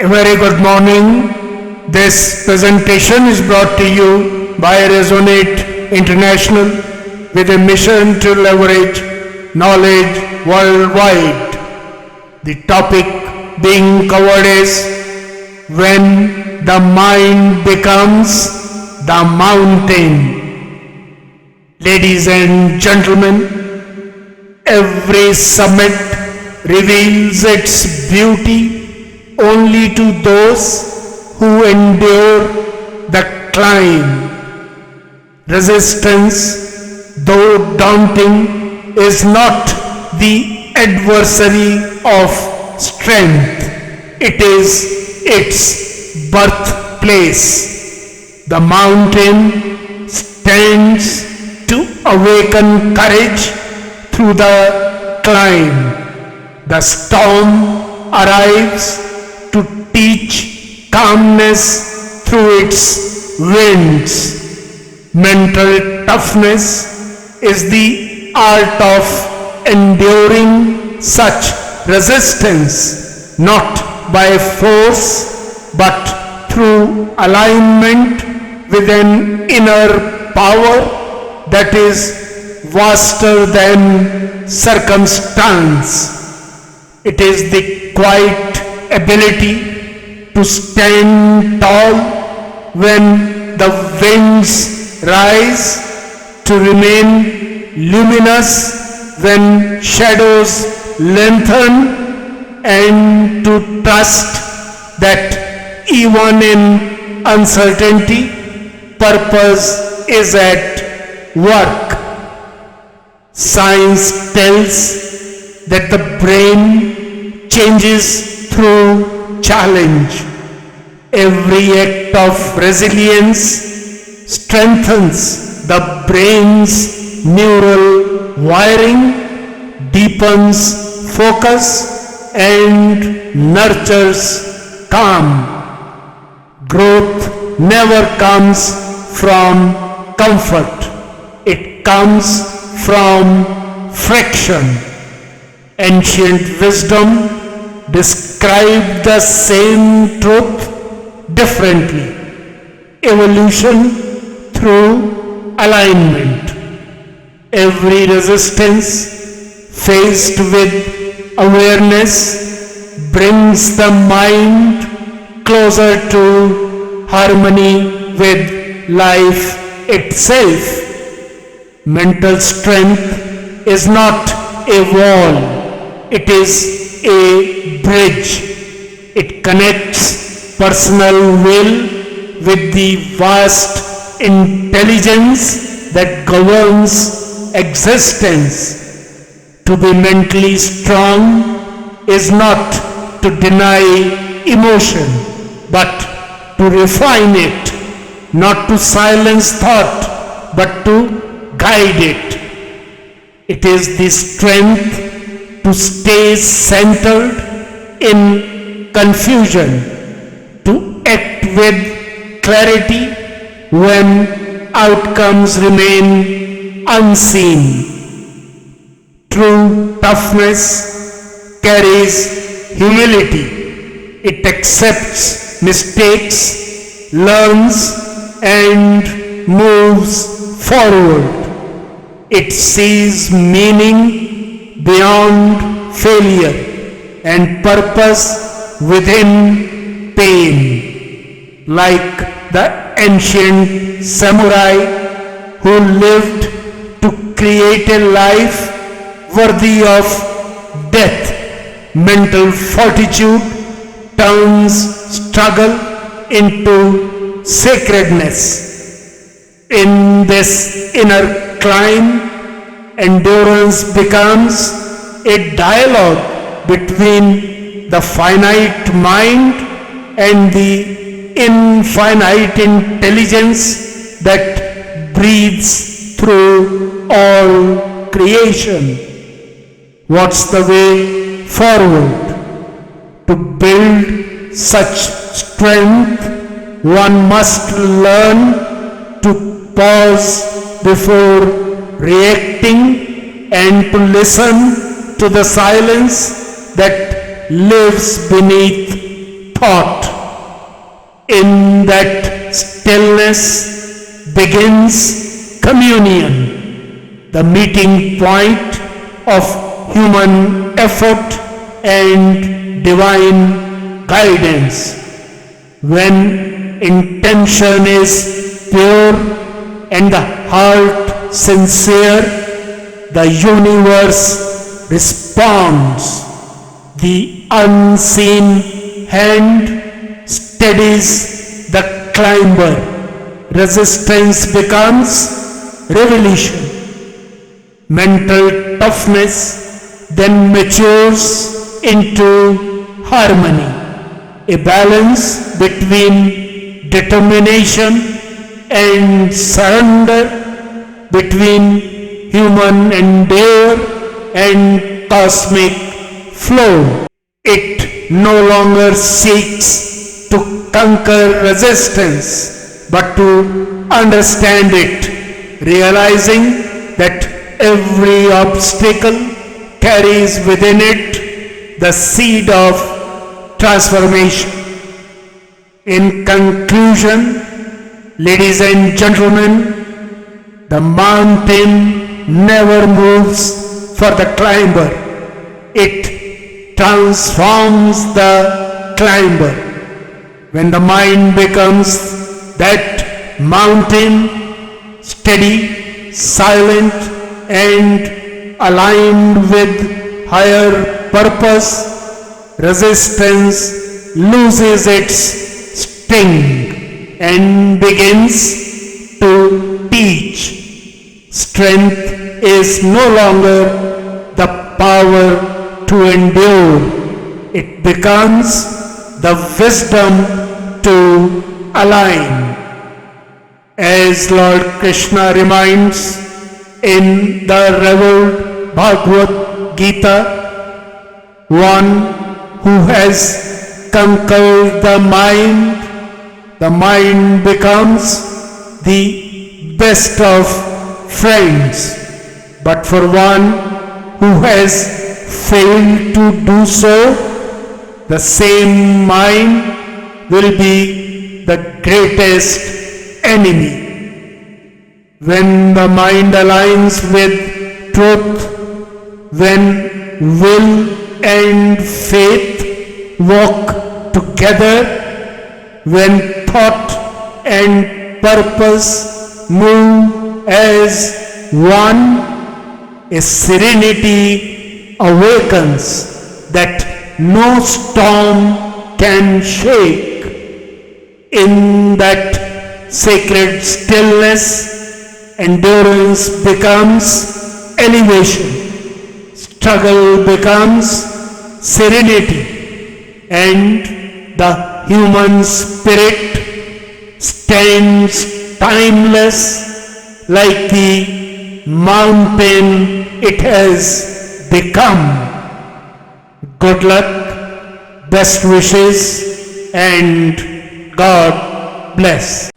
A very good morning. This presentation is brought to you by Resonate International with a mission to leverage knowledge worldwide. The topic being covered is when the mind becomes the mountain. Ladies and gentlemen, every summit reveals its beauty only to those who endure the climb. Resistance, though daunting, is not the adversary of strength. It is its birthplace. The mountain stands to awaken courage through the climb. The storm arrives to teach calmness through its winds. Mental toughness is the art of enduring such resistance, not by force but through alignment with an inner power that is vaster than circumstance. It is the quiet ability to stand tall when the winds rise, to remain luminous when shadows lengthen, and to trust that even in uncertainty, purpose is at work. Science tells that the brain changes through challenge. Every act of resilience strengthens the brain's neural wiring, deepens focus, and nurtures calm. Growth never comes from comfort. It comes from friction. Ancient wisdom described the same truth differently. Evolution through alignment. Every resistance faced with awareness brings the mind closer to harmony with life itself. Mental strength is not a wall, it is a bridge. It connects personal will with the vast intelligence that governs existence. To be mentally strong is not to deny emotion, but to refine it, not to silence thought, but to guide it. It is the strength to stay centered in confusion, to act with clarity when outcomes remain unseen. True toughness carries humility. It accepts mistakes, learns, and moves forward. It sees meaning beyond failure and purpose within pain. Like the ancient samurai who lived to create a life worthy of death, mental fortitude turns struggle into sacredness. In this inner climb, endurance becomes a dialogue between the finite mind and the infinite intelligence that breathes through all creation. What's the way forward? To build such strength, one must learn to pause before reacting and to listen to the silence that lives beneath thought. In that stillness begins communion, the meeting point of human effort and divine guidance. When intention is pure and the heart sincere, the universe responds. The unseen hand steadies the climber. Resistance becomes revelation. Mental toughness then matures into harmony, a balance between determination and surrender, between human endeavor and cosmic flow. It no longer seeks to conquer resistance, but to understand it, realizing that every obstacle carries within it the seed of transformation. In conclusion, ladies and gentlemen, the mountain never moves for the climber. It transforms the climber. When the mind becomes that mountain, steady, silent, and aligned with higher purpose, resistance loses its sting and begins to teach. Strength is no longer the power to endure. It becomes the wisdom to align. As Lord Krishna reminds in the revered Bhagavad Gita, one who has conquered the mind becomes the best of friends. But for one who has failed to do so, the same mind will be the greatest enemy. When the mind aligns with truth, when will and faith walk together, when thought and purpose move as one, a serenity awakens that no storm can shake. In that sacred stillness, endurance becomes elevation, struggle becomes serenity, and the human spirit stands timeless like the mountain it has become. Good luck, best wishes, and God bless.